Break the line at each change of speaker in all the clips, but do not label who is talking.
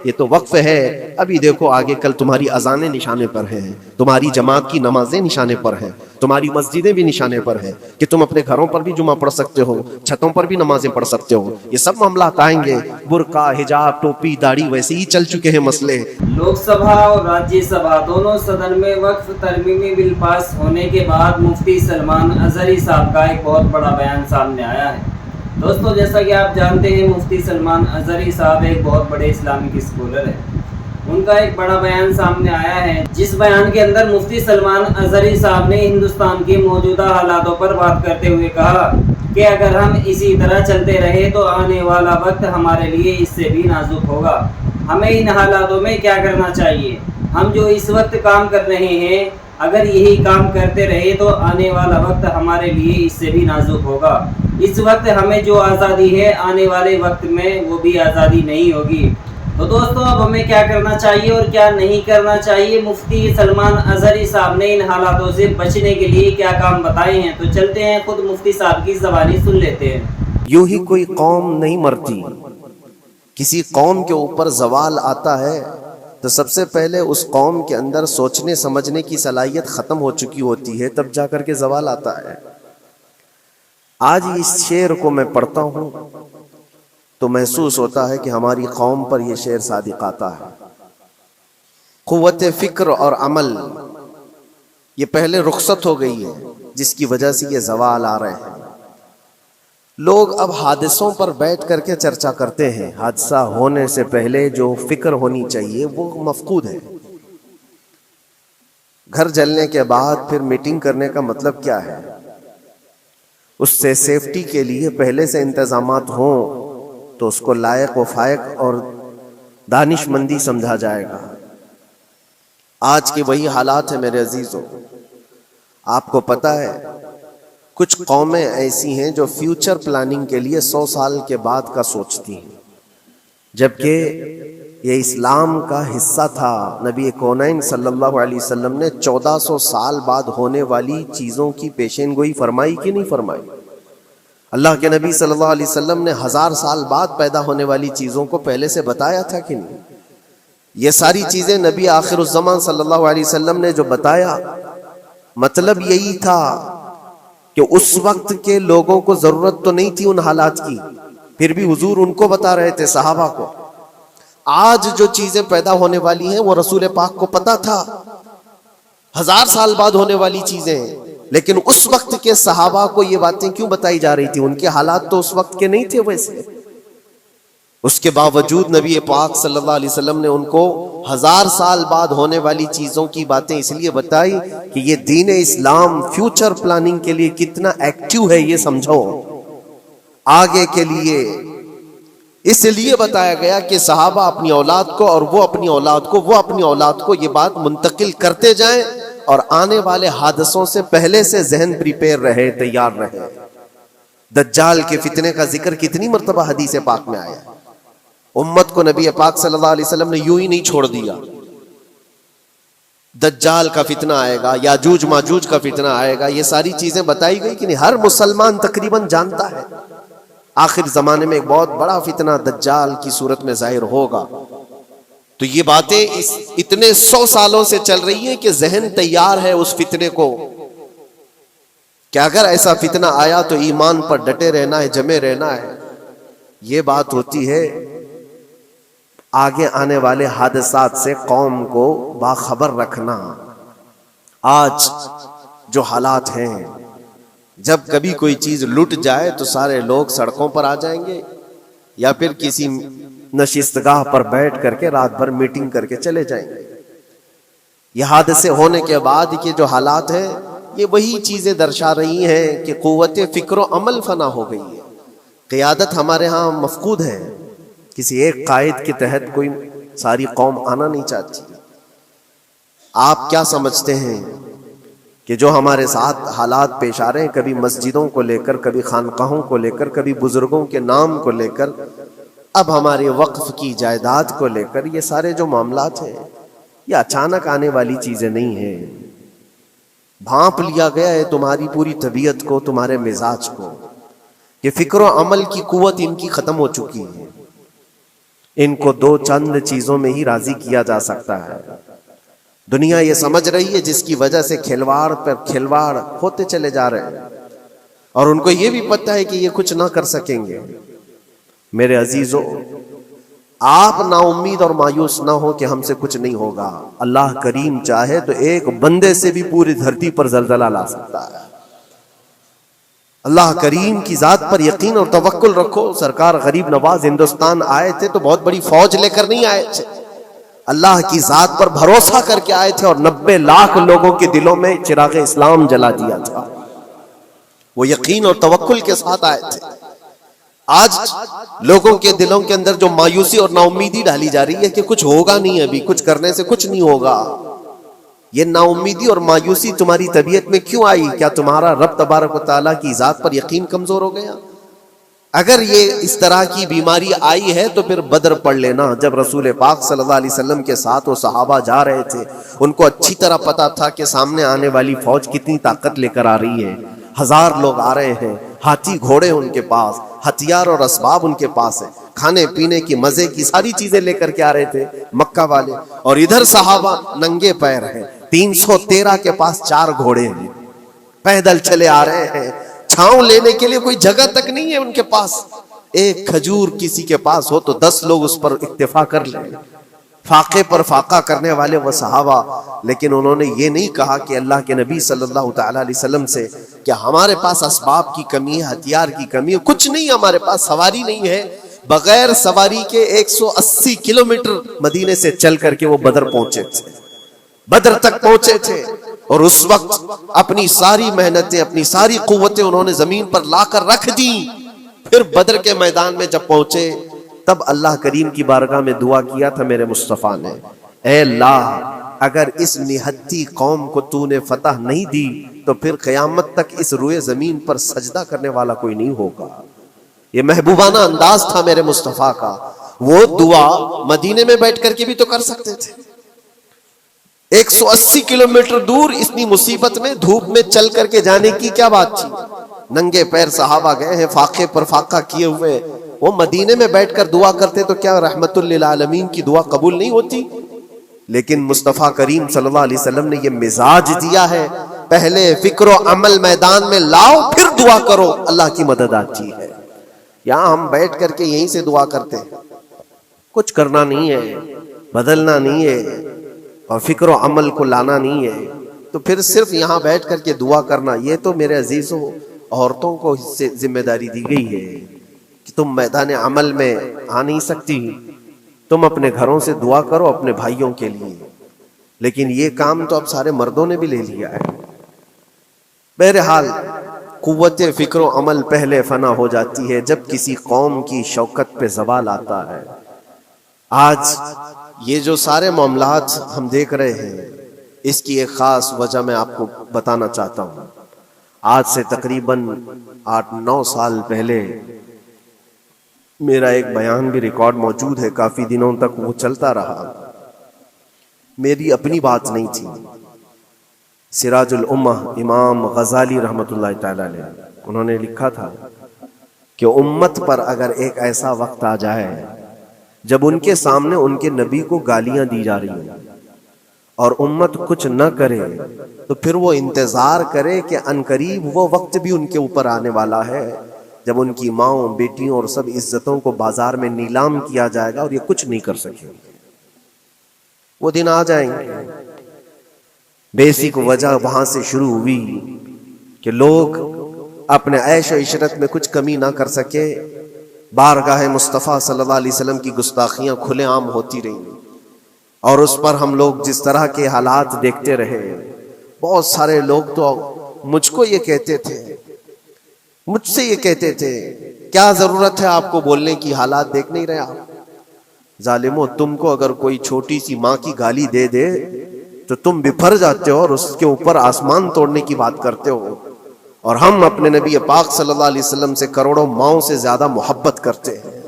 یہ تو وقف ہے، ابھی دیکھو آگے کل تمہاری اذانیں نشانے پر ہیں، تمہاری جماعت کی نمازیں نشانے پر ہیں، تمہاری مسجدیں بھی نشانے پر ہیں کہ تم اپنے گھروں پر بھی جمعہ پڑھ سکتے ہو، چھتوں پر بھی نمازیں پڑھ سکتے ہو۔ یہ سب معاملات آئیں گے، برقع، حجاب، ٹوپی، داڑھی ویسے ہی چل چکے ہیں مسئلے۔
لوک سبھا اور راجیہ سبھا دونوں صدن میں وقف ترمیمی بل پاس ہونے کے بعد مفتی سلمان اظہری صاحب کا ایک بہت بڑا بیان سامنے آیا ہے۔ دوستو، جیسا کہ آپ جانتے ہیں مفتی سلمان اظہری صاحب ایک بہت بڑے اسلامک اسکالر ہیں۔ ان کا ایک بڑا بیان سامنے آیا ہے، جس بیان کے اندر مفتی سلمان اظہری صاحب نے ہندوستان کی موجودہ حالاتوں پر بات کرتے ہوئے کہا کہ اگر ہم اسی طرح چلتے رہے تو آنے والا وقت ہمارے لیے اس سے بھی نازک ہوگا۔ ہمیں ان حالاتوں میں کیا کرنا چاہیے؟ ہم جو اس وقت کام کر رہے ہیں، اگر یہی کام کرتے رہے تو آنے والا وقت ہمارے لیے اس سے بھی نازک ہوگا۔ اس وقت ہمیں جو آزادی ہے، آنے والے وقت میں وہ بھی آزادی نہیں ہوگی۔ تو دوستو، اب ہمیں کیا کرنا چاہیے اور کیا نہیں کرنا چاہیے؟ مفتی سلمان اظہری صاحب نے ان حالاتوں سے بچنے کے لیے کیا کام بتائے ہیں، تو چلتے ہیں خود مفتی صاحب کی زبانی سن لیتے ہیں۔
یوں ہی کوئی قوم نہیں مرتی، کسی قوم کے اوپر زوال آتا ہے تو سب سے پہلے اس قوم کے اندر سوچنے سمجھنے کی صلاحیت ختم ہو چکی ہوتی ہے، تب جا کر کے زوال آتا ہے۔ آج اس شعر کو میں پڑھتا ہوں تو محسوس ہوتا ہے کہ ہماری قوم پر یہ شعر صادق آتا ہے۔ قوت فکر اور عمل یہ پہلے رخصت ہو گئی ہے، جس کی وجہ سے یہ زوال آ رہے ہیں۔ لوگ اب حادثوں پر بیٹھ کر کے چرچا کرتے ہیں، حادثہ ہونے سے پہلے جو فکر ہونی چاہیے وہ مفقود ہے۔ گھر جلنے کے بعد پھر میٹنگ کرنے کا مطلب کیا ہے؟ اس سے سیفٹی کے لیے پہلے سے انتظامات ہوں تو اس کو لائق و فائق اور دانش مندی سمجھا جائے گا۔ آج کے وہی حالات ہیں میرے عزیزوں۔ آپ کو پتہ ہے کچھ قومیں ایسی ہیں جو فیوچر پلاننگ کے لیے 100 سال کے بعد کا سوچتی ہیں، جبکہ یہ اسلام کا حصہ تھا۔ نبی کونین صلی اللہ علیہ وسلم نے 1400 سال بعد ہونے والی چیزوں کی پیشین گوئی فرمائی کہ نہیں فرمائی؟ اللہ کے نبی صلی اللہ علیہ وسلم نے 1000 سال بعد پیدا ہونے والی چیزوں کو پہلے سے بتایا تھا کہ نہیں؟ یہ ساری چیزیں نبی آخر الزمان صلی اللہ علیہ وسلم نے جو بتایا، مطلب یہی تھا کہ اس وقت کے لوگوں کو ضرورت تو نہیں تھی ان حالات کی، پھر بھی حضور ان کو بتا رہے تھے، صحابہ کو۔ آج جو چیزیں پیدا ہونے والی ہیں وہ رسول پاک کو پتا تھا، 1000 سال بعد ہونے والی چیزیں، لیکن اس وقت کے صحابہ کو یہ باتیں کیوں بتائی جا رہی تھی؟ ان کے حالات تو اس وقت کے نہیں تھے ویسے۔ اس کے باوجود نبی پاک صلی اللہ علیہ وسلم نے ان کو 1000 سال بعد ہونے والی چیزوں کی باتیں اس لیے بتائی کہ یہ دین اسلام فیوچر پلاننگ کے لیے کتنا ایکٹیو ہے، یہ سمجھو آگے کے لیے۔ اس لیے بتایا گیا کہ صحابہ اپنی اولاد کو اور وہ اپنی اولاد کو، وہ اپنی اولاد کو یہ بات منتقل کرتے جائیں اور آنے والے حادثوں سے پہلے سے ذہن پریپیئر رہے، تیار رہے۔ دجال کے فتنے کا ذکر کتنی مرتبہ حدیث پاک میں آیا۔ امت کو نبی پاک صلی اللہ علیہ وسلم نے یوں ہی نہیں چھوڑ دیا۔ دجال کا فتنہ آئے گا، یاجوج ماجوج کا فتنہ آئے گا، یہ ساری چیزیں بتائی گئی کہ نہیں؟ ہر مسلمان تقریباً جانتا ہے آخر زمانے میں ایک بہت بڑا فتنہ دجال کی صورت میں ظاہر ہوگا۔ تو یہ باتیں اتنے 100 سالوں سے چل رہی ہیں کہ ذہن تیار ہے اس فتنے کو کہ اگر ایسا فتنہ آیا تو ایمان پر ڈٹے رہنا ہے، جمے رہنا ہے۔ یہ بات ہوتی ہے آگے آنے والے حادثات سے قوم کو باخبر رکھنا۔ آج جو حالات ہیں، جب کبھی کوئی چیز لٹ جائے تو سارے لوگ سڑکوں پر آ جائیں گے یا پھر کسی نشستگاہ پر بیٹھ کر کے رات بھر میٹنگ کر کے چلے جائیں گے۔ یہ حادثے ہونے کے بعد کے جو حالات ہیں، یہ وہی چیزیں درشا رہی ہیں کہ قوت فکر و عمل فنا ہو گئی ہے۔ قیادت ہمارے ہاں مفقود ہے، کسی ایک قائد کے تحت کوئی ساری قوم آنا نہیں چاہتی۔ آپ کیا سمجھتے ہیں کہ جو ہمارے ساتھ حالات پیش آ رہے ہیں، کبھی مسجدوں کو لے کر، کبھی خانقاہوں کو لے کر، کبھی بزرگوں کے نام کو لے کر، اب ہمارے وقف کی جائیداد کو لے کر، یہ سارے جو معاملات ہیں یہ اچانک آنے والی چیزیں نہیں ہیں۔ بھانپ لیا گیا ہے تمہاری پوری طبیعت کو، تمہارے مزاج کو، کہ فکر و عمل کی قوت ان کی ختم ہو چکی ہے۔ ان کو دو چند چیزوں میں ہی راضی کیا جا سکتا ہے۔ دنیا یہ سمجھ رہی ہے جس کی وجہ سے کھلواڑ پر کھلواڑ ہوتے چلے جا رہے ہیں، اور ان کو یہ بھی پتہ ہے کہ یہ کچھ نہ کر سکیں گے۔ میرے عزیزو، آپ نا امید اور مایوس نہ ہو کہ ہم سے کچھ نہیں ہوگا۔ اللہ کریم چاہے تو ایک بندے سے بھی پوری دھرتی پر زلزلہ لا سکتا ہے۔ اللہ کریم کی ذات پر یقین اور توکل رکھو۔ سرکار غریب نواز ہندوستان آئے تھے تو بہت بڑی فوج لے کر نہیں آئے تھے، اللہ کی ذات پر بھروسہ کر کے آئے تھے، اور 90 لاکھ لوگوں کے دلوں میں چراغ اسلام جلا دیا تھا۔ وہ یقین اور توکل کے ساتھ آئے تھے۔ آج لوگوں کے دلوں کے اندر جو مایوسی اور نا امیدی ڈالی جا رہی ہے کہ کچھ ہوگا نہیں، ابھی کچھ کرنے سے کچھ نہیں ہوگا، یہ نا امیدی اور مایوسی تمہاری طبیعت میں کیوں آئی؟ کیا تمہارا رب تبارک و تعالیٰ کی ذات پر یقین کمزور ہو گیا؟ اگر یہ اس طرح کی بیماری آئی ہے تو پھر بدر پڑھ لینا۔ جب رسول پاک صلی اللہ علیہ وسلم کے ساتھ وہ صحابہ جا رہے تھے، ان کو اچھی طرح پتا تھا کہ سامنے آنے والی فوج کتنی طاقت لے کر آ رہی ہے۔ 1000 لوگ آ رہے ہیں، ہاتھی گھوڑے ان کے پاس، ہتھیار اور اسباب ان کے پاس ہے، کھانے پینے کی مزے کی ساری چیزیں لے کر کے آ رہے تھے مکہ والے، اور ادھر صحابہ ننگے پیر ہیں۔ 313 کے پاس 4 گھوڑے ہیں، پیدل چلے آ رہے ہیں، چھاؤں لینے کے لیے کوئی جگہ تک نہیں ہے ان کے پاس۔ ایک کھجور کسی کے پاس ہو تو 10 لوگ اس پر اکتفا کر لیں۔ فاقے پر فاقہ کرنے والے وہ صحابہ، لیکن انہوں نے یہ نہیں کہا کہ اللہ کے نبی صلی اللہ تعالی علیہ وسلم سے کہ ہمارے پاس اسباب کی کمی ہے، ہتھیار کی کمی ہے، کچھ نہیں، ہمارے پاس سواری نہیں ہے۔ بغیر سواری کے 180 کلومیٹر مدینے سے چل کر کے وہ بدر پہنچے تھے، بدر تک پہنچے تھے، اور اس وقت اپنی ساری محنتیں، اپنی ساری قوتیں انہوں نے زمین پر لا کر رکھ دی۔ پھر بدر کے میدان میں جب پہنچے تب اللہ کریم کی بارگاہ میں دعا کیا تھا میرے مصطفیٰ نے، اے اللہ اگر اس نہتی قوم کو تو نے فتح نہیں دی تو پھر قیامت تک اس روئے زمین پر سجدہ کرنے والا کوئی نہیں ہوگا۔ یہ محبوبانہ انداز تھا میرے مصطفیٰ کا۔ وہ دعا مدینے میں بیٹھ کر کے بھی تو کر سکتے تھے۔ 180 کلومیٹر دور اتنی مصیبت میں دھوپ میں چل کر کے جانے کی کیا بات تھی؟ ننگے پیر صحابہ گئے ہیں، فاقے پر فاقہ کیے ہوئے، وہ مدینے میں بیٹھ کر دعا کرتے تو کیا رحمت للعالمین کی دعا قبول نہیں ہوتی؟ لیکن مصطفیٰ کریم صلی اللہ علیہ وسلم نے یہ مزاج دیا ہے، پہلے فکر و عمل میدان میں لاؤ پھر دعا کرو، اللہ کی مدد آتی ہے۔ یہاں ہم بیٹھ کر کے یہیں سے دعا کرتے ہیں، کچھ کرنا نہیں ہے، بدلنا نہیں ہے، اور فکر و عمل کو لانا نہیں ہے، تو پھر صرف یہاں بیٹھ کر کے دعا کرنا، یہ تو میرے عزیزوں عورتوں کو اس سے ذمہ داری دی گئی ہے کہ تم میدان عمل میں آ نہیں سکتی، تم اپنے گھروں سے دعا کرو اپنے بھائیوں کے لیے، لیکن یہ کام تو اب سارے مردوں نے بھی لے لیا ہے۔ بہرحال قوت فکر و عمل پہلے فنا ہو جاتی ہے جب کسی قوم کی شوکت پہ زوال آتا ہے۔ آج یہ جو سارے معاملات ہم دیکھ رہے ہیں، اس کی ایک خاص وجہ میں آپ کو بتانا چاہتا ہوں۔ آج سے تقریباً 8-9 سال پہلے میرا ایک بیان بھی ریکارڈ موجود ہے، کافی دنوں تک وہ چلتا رہا، میری اپنی بات نہیں تھی۔ سراج الامہ امام غزالی رحمۃ اللہ تعالی علیہ، انہوں نے لکھا تھا کہ امت پر اگر ایک ایسا وقت آ جائے جب ان کے سامنے ان کے نبی کو گالیاں دی جا رہی ہیں اور امت کچھ نہ کرے، تو پھر وہ انتظار کرے کہ عنقریب وہ وقت بھی ان کے اوپر آنے والا ہے جب ان کی ماؤں، بیٹیوں اور سب عزتوں کو بازار میں نیلام کیا جائے گا اور یہ کچھ نہیں کر سکیں گے۔ وہ دن آ جائیں گے۔ بیسک وجہ وہاں سے شروع ہوئی کہ لوگ اپنے عیش و عشرت میں کچھ کمی نہ کر سکے، بارگاہ مصطفیٰ صلی اللہ علیہ وسلم کی گستاخیاں کھلے عام ہوتی رہیں، اور اس پر ہم لوگ جس طرح کے حالات دیکھتے رہے۔ بہت سارے لوگ تو مجھ کو یہ کہتے تھے، مجھ سے یہ کہتے تھے، کیا ضرورت ہے آپ کو بولنے کی، حالات دیکھ نہیں رہے آپ؟ ظالمو، تم کو اگر کوئی چھوٹی سی ماں کی گالی دے دے تو تم بپھر جاتے ہو اور اس کے اوپر آسمان توڑنے کی بات کرتے ہو، اور ہم اپنے نبی پاک صلی اللہ علیہ وسلم سے کروڑوں ماؤں سے زیادہ محبت کرتے ہیں۔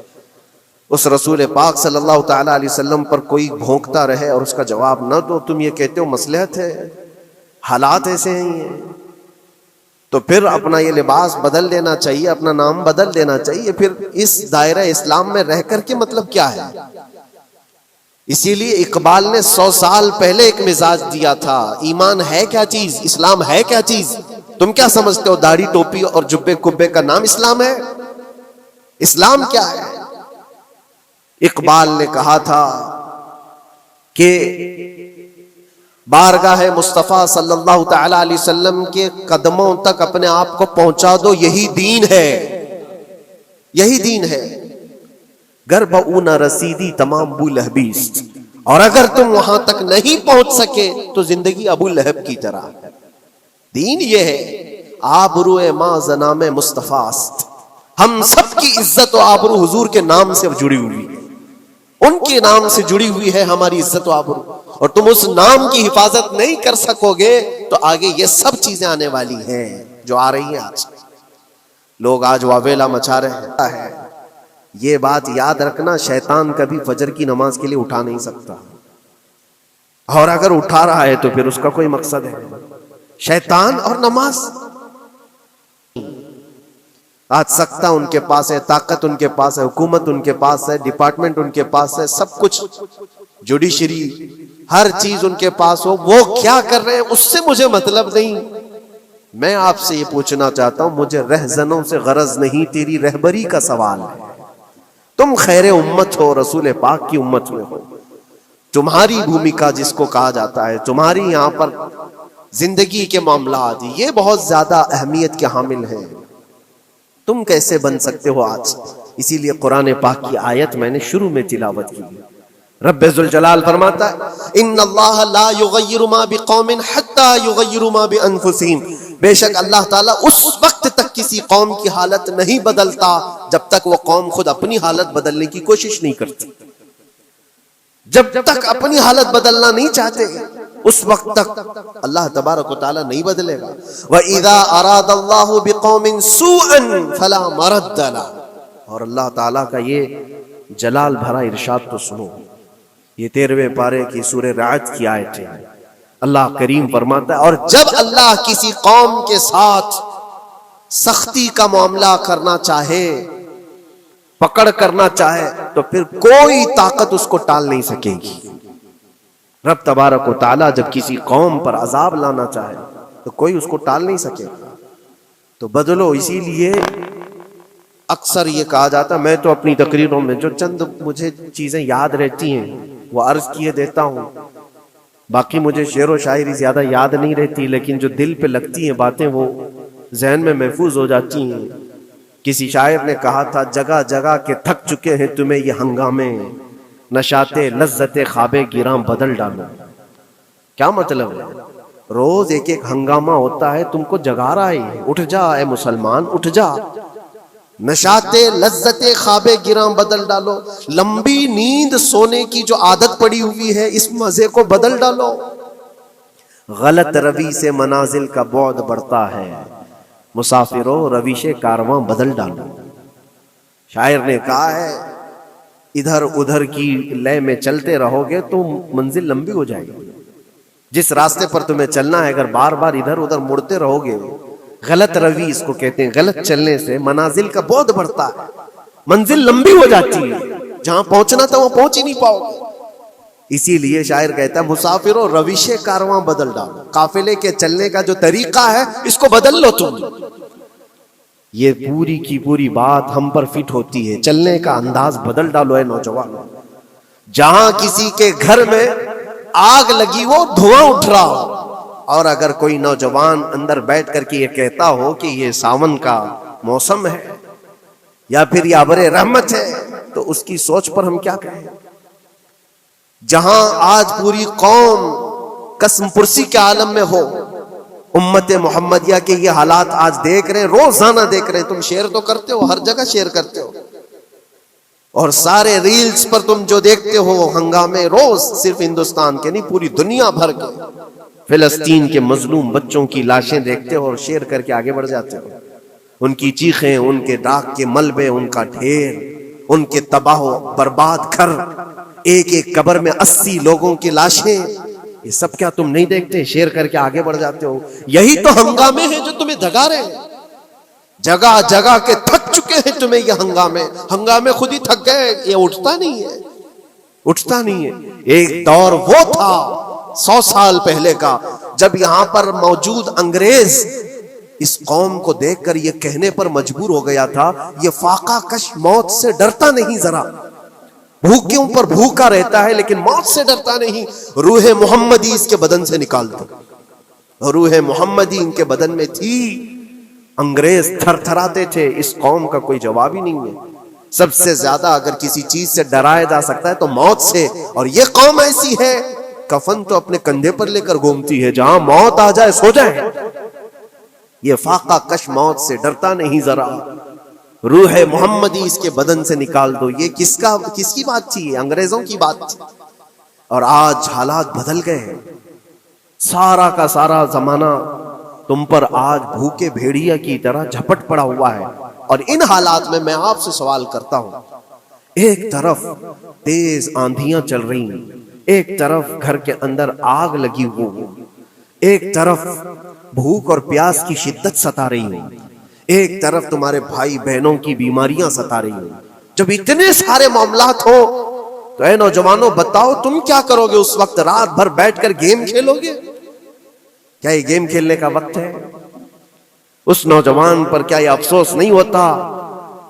اس رسول پاک صلی اللہ تعالی علیہ وسلم پر کوئی بھونکتا رہے اور اس کا جواب نہ دو، تم یہ کہتے ہو مصلحت ہے، حالات ایسے ہیں۔ تو پھر اپنا یہ لباس بدل دینا چاہیے، اپنا نام بدل دینا چاہیے، پھر اس دائرہ اسلام میں رہ کر کے مطلب کیا ہے؟ اسی لیے اقبال نے 100 سال پہلے ایک مزاج دیا تھا، ایمان ہے کیا چیز، اسلام ہے کیا چیز؟ تم کیا سمجھتے ہو داڑھی ٹوپی اور جبے کبے کا نام اسلام ہے؟ اسلام کیا ہے؟ اقبال نے کہا تھا کہ بارگاہ مصطفیٰ صلی اللہ تعالی علیہ وسلم کے قدموں تک اپنے آپ کو پہنچا دو، یہی دین ہے، یہی دین ہے۔ گر بہو نہ رسیدی تمام ابو لہبیست، اور اگر تم وہاں تک نہیں پہنچ سکے تو زندگی ابو لہب کی طرح ہے۔ دین یہ ہے، آبرو ماں زنام مصطفیٰ است، ہم سب کی عزت و آبرو حضور کے نام سے جڑی ہوئی ہے، ان کے نام سے جڑی ہوئی ہے ہماری عزت و آبرو، اور تم اس نام کی حفاظت نہیں کر سکو گے تو آگے یہ سب چیزیں آنے والی ہیں جو آ رہی ہیں۔ آج لوگ آج واویلا مچا رہے ہیں، یہ بات یاد رکھنا، شیطان کبھی فجر کی نماز کے لیے اٹھا نہیں سکتا، اور اگر اٹھا رہا ہے تو پھر اس کا کوئی مقصد ہے، شیطان اور نماز۔ آج سختہ ان کے پاس ہے، طاقت ان کے پاس ہے، حکومت ان کے پاس ہے، ڈپارٹمنٹ ان کے پاس ہے، سب کچھ، جوڈیشری، ہر چیز ان کے پاس ہو، وہ کیا کر رہے ہیں اس سے مجھے مطلب نہیں۔ میں آپ سے یہ پوچھنا چاہتا ہوں، مجھے رہزنوں سے غرض نہیں، تیری رہبری کا سوال ہے۔ تم خیر امت ہو، رسول پاک کی امت میں ہو، تمہاری بھومکا جس کو کہا جاتا ہے، تمہاری یہاں پر زندگی کے معاملات یہ بہت زیادہ اہمیت کے حامل ہیں، تم کیسے بن سکتے ہو آج؟ اسی لیے قرآن پاک کی آیت میں نے شروع میں تلاوت کی، رب ذوالجلال فرماتا ہے ان اللہ لا یغیر ما بقوم حتی یغیروا ما بانفسہم، بے شک اللہ تعالیٰ اس وقت تک کسی قوم کی حالت نہیں بدلتا جب تک وہ قوم خود اپنی حالت بدلنے کی کوشش نہیں کرتی۔ جب تک اپنی حالت بدلنا نہیں چاہتے اس وقت تک اللہ تبارک و تعالیٰ نہیں بدلے گا۔ وَإِذَا أَرَادَ اللَّهُ بِقَوْمٍ سُوءًا فَلَا مَرَدَّ لَهُ، اور اللہ تعالیٰ کا یہ جلال بھرا ارشاد تو سنو، یہ 13ویں پارے کی سورہ رعد کی آیت ہے۔ اللہ کریم فرماتا ہے، اور جب اللہ کسی قوم کے ساتھ سختی کا معاملہ کرنا چاہے، پکڑ کرنا چاہے، تو پھر کوئی طاقت اس کو ٹال نہیں سکے گی۔ رب تبارک و تعالیٰ جب کسی قوم پر عذاب لانا چاہے تو کوئی اس کو ٹال نہیں سکے گا، تو بدلو۔ اسی لیے اکثر یہ کہا جاتا، میں تو اپنی تقریروں میں جو چند مجھے چیزیں یاد رہتی ہیں وہ عرض کیے دیتا ہوں، باقی مجھے شعر و شاعری زیادہ یاد نہیں رہتی، لیکن جو دل پہ لگتی ہیں باتیں وہ ذہن میں محفوظ ہو جاتی ہیں۔ کسی شاعر نے کہا تھا، جگہ جگہ کے تھک چکے ہیں تمہیں یہ ہنگامے، نشاط لذت خواب گراں بدل ڈالو۔ کیا مطلب ہے؟ روز ایک ایک ہنگامہ ہوتا ہے، تم کو جگا رہا ہے، اٹھ جا اے مسلمان، اٹھ جا، نشاط لذت خواب گراں بدل ڈالو، لمبی نیند سونے کی جو عادت پڑی ہوئی ہے اس مزے کو بدل ڈالو۔ غلط روی سے منازل کا بعد بڑھتا ہے، مسافروں رویش کارواں بدل ڈالو۔ شاعر نے کہا ہے ادھر ادھر کی لے میں چلتے رہو گے تو منزل لمبی ہو جائے گی۔ جس راستے پر تمہیں چلنا ہے اگر بار بار ادھر ادھر مڑتے رہو گے، غلط روی اس کو کہتے ہیں، غلط چلنے سے منازل کا بعد بڑھتا ہے، منزل لمبی ہو جاتی ہے، جہاں پہنچنا تھا وہ پہنچ ہی نہیں پاؤ گے۔ اسی لیے شاعر کہتا ہے مسافروں رویش کارواں بدل ڈالو، قافلے کے چلنے کا جو طریقہ ہے اس کو بدل لو تم۔ یہ پوری کی پوری بات ہم پر فٹ ہوتی ہے، چلنے کا انداز بدل ڈالو اے نوجوانوں۔ جہاں کسی کے گھر میں آگ لگی وہ دھواں اٹھ رہا ہو، اور اگر کوئی نوجوان اندر بیٹھ کر کے یہ کہتا ہو کہ یہ ساون کا موسم ہے یا پھر یہ ابر رحمت ہے، تو اس کی سوچ پر ہم کیا کہیں۔ جہاں آج پوری قوم قسم پرسی کے عالم میں ہو، امت محمدیہ کے یہ حالات آج دیکھ رہے ہیں، روزانہ دیکھ رہے ہیں۔ تم شیئر تو کرتے ہو، ہر جگہ شیئر کرتے ہو، اور سارے ریلز پر تم جو دیکھتے ہو ہنگامے روز، صرف ہندوستان کے نہیں پوری دنیا بھر کے فلسطین کے مظلوم بچوں کی لاشیں دیکھتے ہو اور شیئر کر کے آگے بڑھ جاتے ہو۔ ان کی چیخیں، ان کے ڈاک کے ملبے، ان کا ڈھیر، ان کے تباہ و برباد گھر، ایک ایک قبر میں 80 لوگوں کی لاشیں، یہ سب کیا تم نہیں دیکھتے؟ شیئر کر کے آگے بڑھ جاتے ہو. یہی تو ہنگامے ہیں جو تمہیں دگا رہے ہیں. جگہ جگہ کے تھک چکے ہیں تمہیں یہ ہنگامے خود ہی تھک گئے. یہ اٹھتا نہیں ہے. ایک دور وہ تھا 100 سال پہلے کا جب یہاں پر موجود انگریز اس قوم کو دیکھ کر یہ کہنے پر مجبور ہو گیا تھا یہ فاقہ کش موت سے ڈرتا نہیں ذرا. بھوکیوں پر بھوکا رہتا ہے لیکن موت سے ڈرتا نہیں. روح محمدی اس کے بدن سے نکال دو. روح محمدی ان کے بدن میں تھی. انگریز تھر تھراتے تھے. اس قوم کا کوئی جواب ہی نہیں ہے. سب سے زیادہ اگر کسی چیز سے ڈرایا جا سکتا ہے تو موت سے. اور یہ قوم ایسی ہے کفن تو اپنے کندھے پر لے کر گھومتی ہے. جہاں موت آ جائے سو جائے. یہ فاقہ کش موت سے ڈرتا نہیں ذرا. روح محمدی اس کے بدن سے نکال دو. یہ کس کی بات تھی؟ انگریزوں کی بات تھی. اور آج حالات بدل گئے ہیں. سارا کا سارا زمانہ تم پر آج بھوکے بھیڑیا کی طرح جھپٹ پڑا ہوا ہے. اور ان حالات میں آپ سے سوال کرتا ہوں. ایک طرف تیز آندھیاں چل رہی ہیں, ایک طرف گھر کے اندر آگ لگی ہوئی, ایک طرف بھوک اور پیاس کی شدت ستا رہی ہے, ایک طرف تمہارے بھائی بہنوں کی بیماریاں ستا رہی ہیں. جب اتنے سارے معاملات ہو تو اے نوجوانوں بتاؤ تم کیا کرو گے اس وقت؟ رات بھر بیٹھ کر گیم کھیلو گے؟ کیا یہ گیم کھیلنے کا وقت ہے؟ اس نوجوان پر کیا یہ افسوس نہیں ہوتا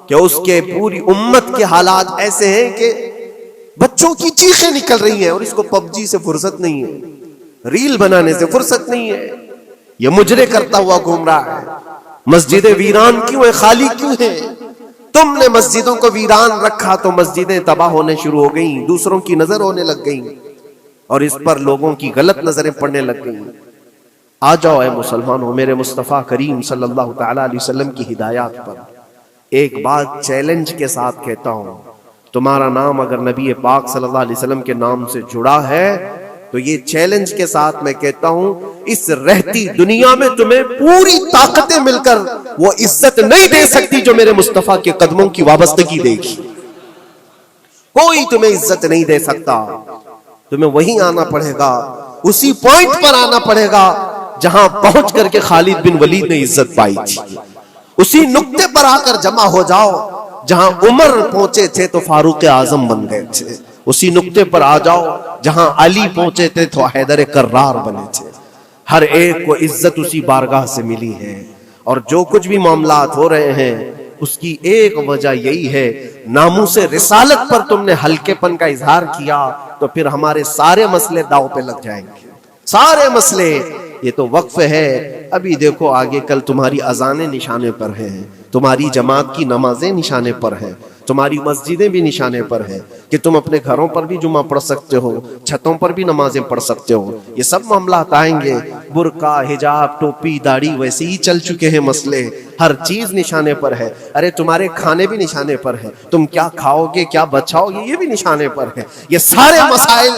کہ اس کے پوری امت کے حالات ایسے ہیں کہ بچوں کی چیخیں نکل رہی ہیں اور اس کو پب جی سے فرصت نہیں ہے, ریل بنانے سے فرصت نہیں ہے, یہ مجرے کرتا ہوا گھوم رہا ہے. مسجدیں ویران کیوں ہیں, خالی کیوں ہیں؟ تم نے مسجدوں کو ویران رکھا تو مسجدیں تباہ ہونے شروع ہو گئیں, دوسروں کی نظر ہونے لگ گئیں اور اس پر لوگوں کی غلط نظریں پڑنے لگ گئیں. آ جاؤ اے مسلمانوں میرے مصطفیٰ کریم صلی اللہ تعالی علیہ وسلم کی ہدایات پر. ایک بات چیلنج کے ساتھ کہتا ہوں, تمہارا نام اگر نبی پاک صلی اللہ علیہ وسلم کے نام سے جڑا ہے تو یہ چیلنج کے ساتھ میں کہتا ہوں اس رہتی دنیا میں تمہیں پوری طاقتیں مل کر وہ عزت نہیں دے سکتی جو میرے مصطفیٰ کے قدموں کی وابستگی دے گی. کوئی تمہیں عزت نہیں دے سکتا. تمہیں وہیں آنا پڑے گا, اسی پوائنٹ پر آنا پڑے گا جہاں پہنچ کر کے خالد بن ولید نے عزت پائی تھی. اسی نقطے پر آ کر جمع ہو جاؤ جہاں عمر پہنچے تھے تو فاروق اعظم بن گئے تھے. اسی نقطے پر آ جاؤ جہاں علی پہنچے تھے تو حیدر کرار بنے تھے. ہر ایک کو عزت اسی بارگاہ سے ملی ہے. اور جو کچھ بھی معاملات ہو رہے ہیں اس کی ایک وجہ یہی ہے, ناموس رسالت پر تم نے ہلکے پن کا اظہار کیا تو پھر ہمارے سارے مسئلے داؤ پہ لگ جائیں گے. سارے مسئلے. یہ تو وقف ہے. ابھی دیکھو آگے کل تمہاری اذانیں نشانے پر ہیں, تمہاری جماعت کی نمازیں نشانے پر ہیں, تمہاری مسجدیں بھی نشانے پر ہیں کہ تم اپنے گھروں پر بھی جمعہ پڑھ سکتے ہو, چھتوں پر بھی نمازیں پڑھ سکتے ہو. یہ سب معاملات آئیں گے. برقع, حجاب, ٹوپی, داڑھی ویسے ہی چل چکے ہیں مسئلے. ہر چیز نشانے پر ہے. ارے تمہارے کھانے بھی نشانے پر ہے, تم کیا کھاؤ گے کیا بچاؤ گے یہ بھی نشانے پر ہے. یہ سارے مسائل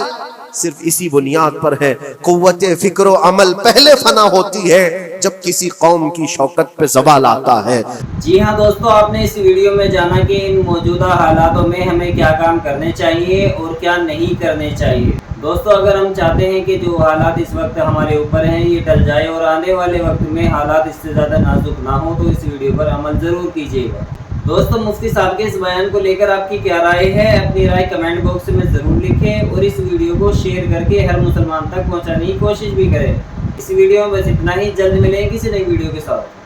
صرف اسی بنیاد پر ہے. قوت فکر و عمل پہلے فنا ہوتی ہے جب کسی قوم کی شوکت پہ زوال آتا ہے.
جی ہاں دوستو, آپ نے اس ویڈیو میں جانا کہ ان موجودہ حالاتوں میں ہمیں کیا کام کرنے چاہیے اور کیا نہیں کرنے چاہیے. دوستو اگر ہم چاہتے ہیں کہ جو حالات اس وقت ہمارے اوپر ہیں یہ ٹل جائے اور آنے والے وقت میں حالات اس سے زیادہ نازک نہ ہو تو اس ویڈیو پر عمل ضرور کیجیے گا. دوستو مفتی صاحب کے اس بیان کو لے کر آپ کی کیا رائے ہے؟ اپنی رائے کمنٹ باکس میں ضرور لکھیں اور اس ویڈیو کو شیئر کر کے ہر مسلمان تک پہنچانے کی کوشش بھی کریں. اس ویڈیو میں بس اتنا ہی. جلد ملیں کسی نئی ویڈیو کے ساتھ.